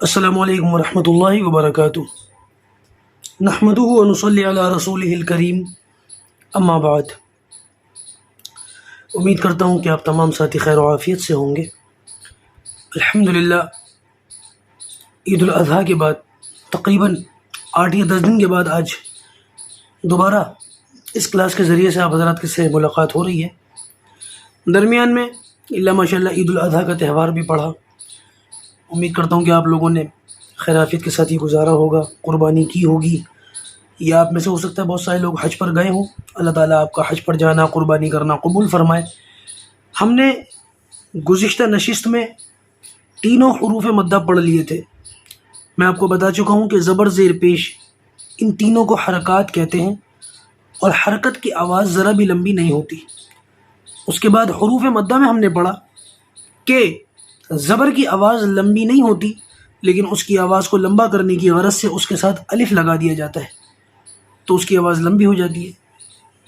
السلام علیکم ورحمۃ اللہ وبرکاتہ۔ نحمدہ ونصلی علی رسولہ الکریم، اما بعد۔ امید کرتا ہوں کہ آپ تمام ساتھی خیر و عافیت سے ہوں گے۔ الحمدللہ عید الاضحیٰ کے بعد تقریباً 8 یا 10 دن کے بعد آج دوبارہ اس کلاس کے ذریعے سے آپ حضرات کے سے ملاقات ہو رہی ہے۔ درمیان میں اللہ ماشاء اللہ عید الاضحیٰ کا تہوار بھی پڑھا۔ امید کرتا ہوں کہ آپ لوگوں نے خیر عافیت کے ساتھ ہی گزارا ہوگا، قربانی کی ہوگی، یا آپ میں سے ہو سکتا ہے بہت سارے لوگ حج پر گئے ہوں۔ اللہ تعالیٰ آپ کا حج پر جانا، قربانی کرنا قبول فرمائے۔ ہم نے گزشتہ نشست میں تینوں حروف مدہ پڑھ لیے تھے۔ میں آپ کو بتا چکا ہوں کہ زبر زیر پیش ان تینوں کو حرکات کہتے ہیں، اور حرکت کی آواز ذرا بھی لمبی نہیں ہوتی۔ اس کے بعد حروف مدہ میں ہم نے پڑھا کہ زبر کی آواز لمبی نہیں ہوتی، لیکن اس کی آواز کو لمبا کرنے کی غرض سے اس کے ساتھ الف لگا دیا جاتا ہے، تو اس کی آواز لمبی ہو جاتی ہے۔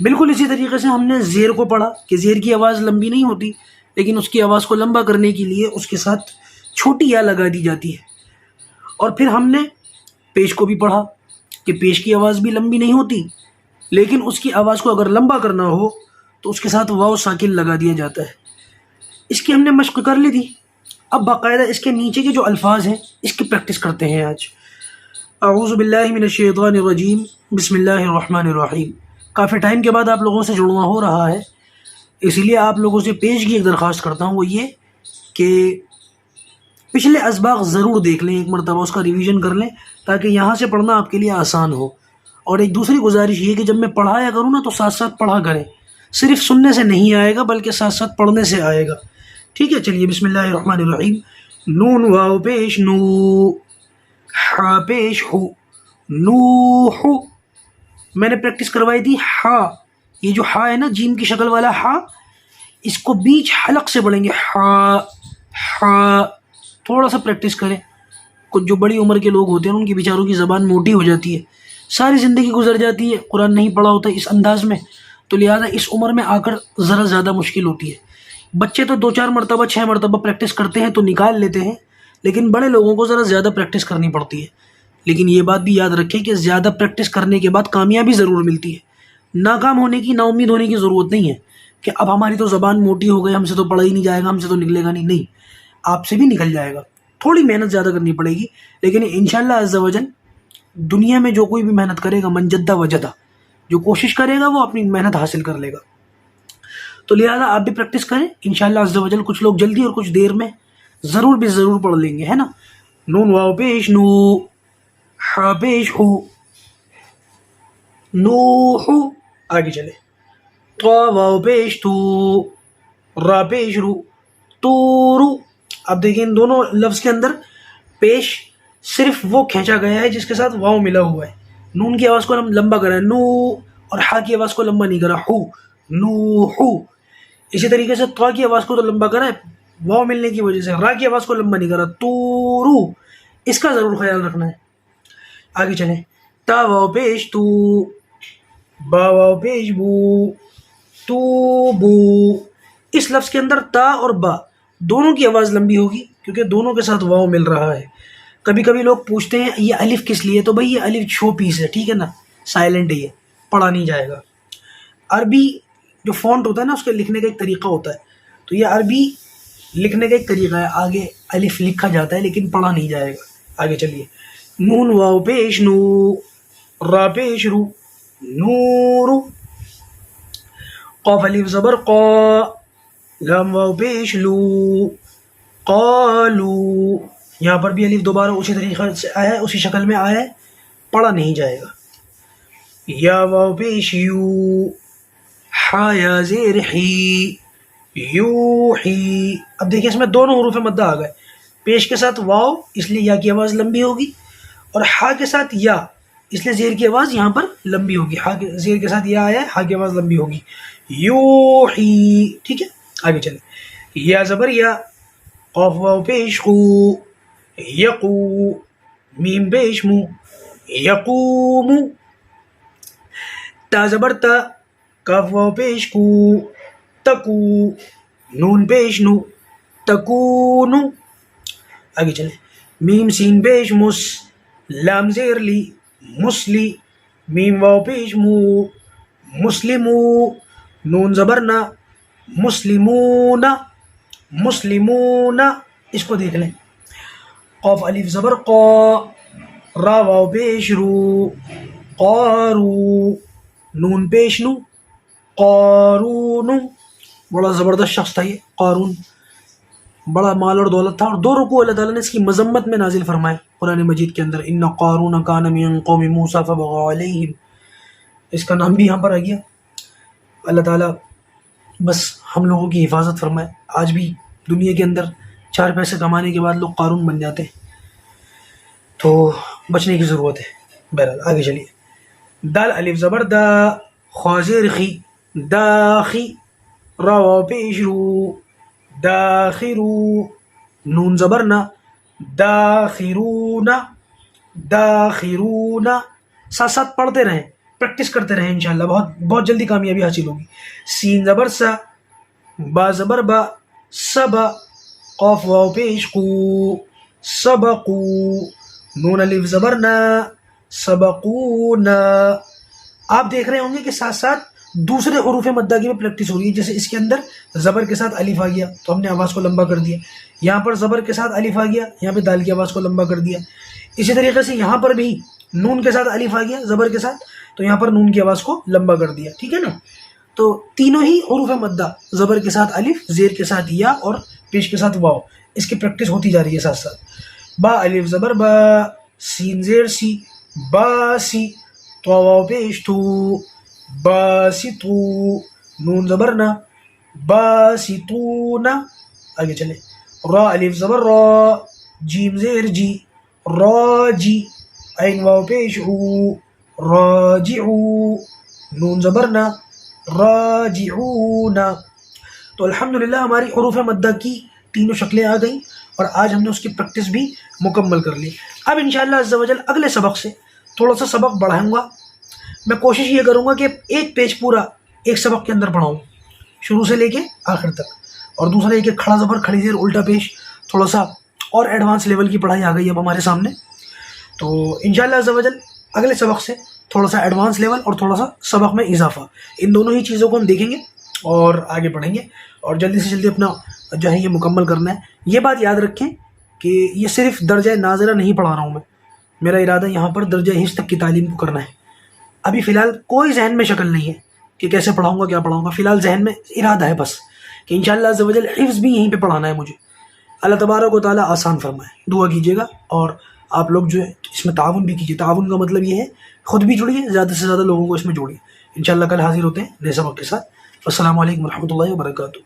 بالکل اسی طریقے سے ہم نے زیر کو پڑھا کہ زیر کی آواز لمبی نہیں ہوتی، لیکن اس کی آواز کو لمبا کرنے کے لیے اس کے ساتھ چھوٹی یا لگا دی جاتی ہے۔ اور پھر ہم نے پیش کو بھی پڑھا کہ پیش کی آواز بھی لمبی نہیں ہوتی، لیکن اس کی آواز کو اگر لمبا کرنا ہو تو اس کے ساتھ واو ساکن لگا دیا جاتا ہے۔ اس کی ہم نے مشق کر لی تھی۔ اب باقاعدہ اس کے نیچے کے جو الفاظ ہیں اس کی پریکٹس کرتے ہیں آج۔ اعوذ باللہ من الشیطان الرجیم، بسم اللہ الرحمن الرحیم۔ کافی ٹائم کے بعد آپ لوگوں سے جڑنا ہو رہا ہے، اسی لیے آپ لوگوں سے پیش کی ایک درخواست کرتا ہوں، وہ یہ کہ پچھلے اسباق ضرور دیکھ لیں، ایک مرتبہ اس کا ریویژن کر لیں تاکہ یہاں سے پڑھنا آپ کے لیے آسان ہو۔ اور ایک دوسری گزارش یہ کہ جب میں پڑھایا کروں نا تو ساتھ ساتھ پڑھا کریں، صرف سننے سے نہیں آئے گا بلکہ ساتھ ساتھ پڑھنے سے آئے گا، ٹھیک ہے؟ چلیے بسم اللہ الرحمن الرحیم۔ نون واو پیش نو، ہا پیش ہو، نوح۔ میں نے پریکٹس کروائی تھی ہا، یہ جو ہا ہے نا جیم کی شکل والا ہا، اس کو بیچ حلق سے پڑھیں گے، ہا ہا۔ تھوڑا سا پریکٹس کریں۔ کچھ جو بڑی عمر کے لوگ ہوتے ہیں ان کی بیچاروں کی زبان موٹی ہو جاتی ہے، ساری زندگی گزر جاتی ہے، قرآن نہیں پڑھا ہوتا اس انداز میں، تو لہٰذا اس عمر میں آ کر ذرا زیادہ مشکل ہوتی ہے۔ بچے تو 2-4 مرتبہ 6 مرتبہ پریکٹس کرتے ہیں تو نکال لیتے ہیں، لیکن بڑے لوگوں کو ذرا زیادہ پریکٹس کرنی پڑتی ہے۔ لیکن یہ بات بھی یاد رکھیں کہ زیادہ پریکٹس کرنے کے بعد کامیابی ضرور ملتی ہے۔ ناکام ہونے کی، نا امید ہونے کی ضرورت نہیں ہے کہ اب ہماری تو زبان موٹی ہو گئی، ہم سے تو پڑھا ہی نہیں جائے گا، ہم سے تو نکلے گا نہیں آپ سے بھی نکل جائے گا۔ تھوڑی محنت زیادہ کرنی پڑے گی، لیکن انشاءاللہ عز و جل دنیا میں جو کوئی بھی محنت کرے گا، من جدہ وجدہ، جو کوشش کرے گا وہ اپنی محنت حاصل کر لے گا۔ تو لہٰذا آپ بھی پریکٹس کریں، انشاءاللہ عز و جل کچھ لوگ جلدی اور کچھ دیر میں ضرور بھی ضرور پڑھ لیں گے، ہے نا؟ نون واو پیش نو، ہا پیش ہو، نوح۔ آگے چلے، طا واو پیش تو، را پیش رو، تورو۔ اب دیکھیں ان دونوں لفظ کے اندر پیش صرف وہ کھینچا گیا ہے جس کے ساتھ واو ملا ہوا ہے۔ نون کی آواز کو ہم لمبا کرا ہے نو، اور ہا کی آواز کو لمبا نہیں کرا ہو، نو ہو۔ اسی طریقے سے طا کی آواز کو تو لمبا کرا ہے واو ملنے کی وجہ سے، را کی آواز کو لمبا نہیں کرا تورو۔ اس کا ضرور خیال رکھنا ہے۔ آگے چلیں، تا واو پیش تو، با واو پیش بو، تو بو۔ اس لفظ کے اندر تا اور با دونوں کی آواز لمبی ہوگی کیونکہ دونوں کے ساتھ واو مل رہا ہے۔ کبھی کبھی لوگ پوچھتے ہیں یہ الف کس لیے، تو بھائی یہ الف شو پیس ہے، ٹھیک ہے نا، سائلنٹ ہے، یہ پڑھا نہیں جائے گا۔ عربی جو فونٹ ہوتا ہے نا اس کے لکھنے کا ایک طریقہ ہوتا ہے، تو یہ عربی لکھنے کا ایک طریقہ ہے، آگے الف لکھا جاتا ہے لیکن پڑھا نہیں جائے گا۔ آگے چلیے، نون واو پیش نو، را پیش رو، نورو۔ قاف الف زبر قا، لام واو پیش لو، قالو۔ یہاں پر بھی الف دوبارہ اسی طریقے سے آیا ہے، اسی شکل میں آیا ہے، پڑھا نہیں جائے گا۔ یا واو پیش یو، ہا یا زیر ہی، یوحی۔ اب دیکھیں اس میں دونوں حروف مدہ آ گئے، پیش کے ساتھ واو اس لیے یا کی آواز لمبی ہوگی، اور ہا کے ساتھ یا اس لیے زیر کی آواز یہاں پر لمبی ہوگی۔ ہا کے زیر کے ساتھ یا آیا ہے، ہا کی آواز لمبی ہوگی، یوحی، ٹھیک ہے؟ آگے چلیں، یا زبر یا، قاف واو پیش قو، یقو، میم پیش مو، یقوم۔ تا زبر تا، کاف واو پیش کو، تکو، نون پیش نو، تکونو۔ آگے چلیں، میم سین پیش مس، لام زیر لی مسلی، میم واو پیش مو مسلمو، نون زبر نا مسلمون مسلمون. اس کو دیکھ لیں. قاف الف زبر قا، را واو پیش رو قارو، نون پیش نو قارون. بڑا زبردست شخص تھا یہ قارون، بڑا مال اور دولت تھا، اور 2 رکوع اللہ تعالیٰ نے اس کی مذمت میں نازل فرمائے قرآن مجید کے اندر. ان قارون کان من قوم موسیٰ فبغى علیہم، اس کا نام بھی یہاں پر آ گیا. اللہ تعالیٰ بس ہم لوگوں کی حفاظت فرمائے. آج بھی دنیا کے اندر 4 پیسے کمانے کے بعد لوگ قارون بن جاتے ہیں، تو بچنے کی ضرورت ہے. بہرحال آگے چلیے. دال الف زبر دا، خا زیر خی داخی، را واو پیش رو داخرو، نون زبر نا داخرون داخرون. ساتھ ساتھ پڑھتے رہیں، پریکٹس کرتے رہیں، انشاءاللہ بہت جلدی کامیابی حاصل ہوگی. سین زبر سا، با زبر با سبا، قاف واو پیش قو سبقو، نون الف زبر نا سبقونا. آپ دیکھ رہے ہوں گے کہ ساتھ ساتھ دوسرے حروف مدہ کی بھی پریکٹس ہو رہی ہے. جیسے اس کے اندر زبر کے ساتھ الف آ گیا تو ہم نے آواز کو لمبا کر دیا، یہاں پر زبر کے ساتھ الف آ گیا، یہاں پہ دال کی آواز کو لمبا کر دیا. اسی طریقے سے یہاں پر بھی نون کے ساتھ الف آ گیا زبر کے ساتھ، تو یہاں پر نون کی آواز کو لمبا کر دیا. ٹھیک ہے نا. تو تینوں ہی حروف مدہ، زبر کے ساتھ الف، زیر کے ساتھ یا، اور پیش کے ساتھ واو، اس کی پریکٹس ہوتی جا رہی ہے ساتھ ساتھ. با الف زبر با، سین زیر سی باسی، تو واو پیش تو باسطو، نون زبر نا باسطون. آگے چلے. را الف زبر را، جیم زیر جی راجی، عین واو پیش او راجعو، نون زبر نا راجعون. تو الحمدللہ ہماری حروف مدہ کی تینوں شکلیں آ گئیں، اور آج ہم نے اس کی پریکٹس بھی مکمل کر لی. اب انشاءاللہ عز و جل اگلے سبق سے تھوڑا سا سبق بڑھاؤں گا. میں کوشش یہ کروں گا کہ ایک پیج پورا ایک سبق کے اندر پڑھاؤں، شروع سے لے کے آخر تک. اور دوسرا یہ کہ کھڑا زبر کھڑی زیر الٹا پیش، تھوڑا سا اور ایڈوانس لیول کی پڑھائی آ گئی اب ہمارے سامنے. تو انشاءاللہ عز و جل اگلے سبق سے تھوڑا سا ایڈوانس لیول اور تھوڑا سا سبق میں اضافہ، ان دونوں ہی چیزوں کو ہم دیکھیں گے اور آگے بڑھیں گے، اور جلدی سے جلدی اپنا جو ہے یہ مکمل کرنا ہے. یہ بات یاد رکھیں کہ یہ صرف درجہ نازلہ نہیں پڑھا رہا ہوں میں، میرا ارادہ یہاں پر درجہ حفظ تک کی تعلیم کو کرنا ہے. ابھی فی الحال کوئی ذہن میں شکل نہیں ہے کہ کیسے پڑھاؤں گا، کیا پڑھاؤں گا. فی الحال ذہن میں ارادہ ہے بس کہ انشاءاللہ عز و جل حفظ بھی یہیں پہ پڑھانا ہے مجھے. اللہ تبارک و تعالیٰ آسان فرمائے. دعا کیجیے گا، اور آپ لوگ جو ہے اس میں تعاون بھی کیجیے. تعاون کا مطلب یہ ہے خود بھی جڑیے، زیادہ سے زیادہ لوگوں کو اس میں جوڑیے. انشاءاللہ کل حاضر ہوتے ہیں نئے سبق کے ساتھ. السلام علیکم ورحمۃ اللہ وبرکاتہ.